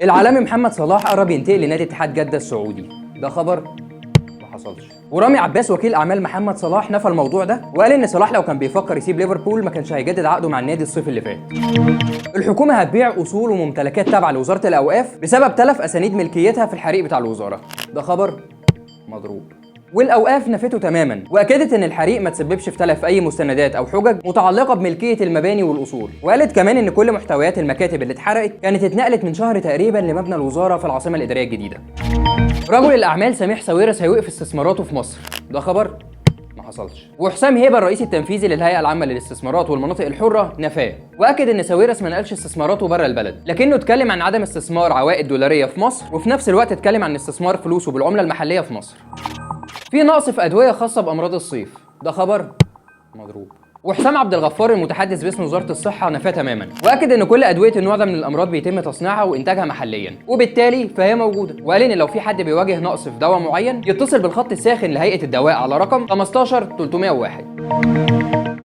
العالمي محمد صلاح قرب ينتقل لنادي اتحاد جدة السعودي، ده خبر ما حصلش. ورامي عباس وكيل اعمال محمد صلاح نفى الموضوع ده وقال ان صلاح لو كان بيفكر يسيب ليفربول ما كانش هيجدد عقده مع النادي الصيف اللي فات. الحكومه هتبيع اصول وممتلكات تابعه لوزاره الاوقاف بسبب تلف اسانيد ملكيتها في الحريق بتاع الوزاره، ده خبر مضروب. والاوقاف نفته تماما واكدت ان الحريق ما تسببش في تلف اي مستندات او حجج متعلقه بملكيه المباني والاصول، وقالت كمان ان كل محتويات المكاتب اللي اتحرقت كانت اتنقلت من شهر تقريبا لمبنى الوزاره في العاصمه الاداريه الجديده. رجل الاعمال سميح ساويرس هيوقف استثماراته في مصر، ده خبر ما حصلش. وحسام هيبه الرئيس التنفيذي للهيئه العامه للاستثمارات والمناطق الحره نفاه واكد ان ساويرس ما نقلش استثماراته بره البلد، لكنه اتكلم عن عدم استثمار عوائد دولاريه في مصر وفي نفس الوقت اتكلم عن استثمار فلوسه بالعمله المحليه في مصر. في نقص في ادويه خاصه بامراض الصيف، ده خبر مضروب. وحسام عبد الغفار المتحدث باسم وزاره الصحه نفاه تماما واكد ان كل ادويه النوع ده من الامراض بيتم تصنيعها وانتاجها محليا وبالتالي فهي موجوده، وقال ان لو في حد بيواجه نقص في دواء معين يتصل بالخط الساخن لهيئه الدواء على رقم 15301.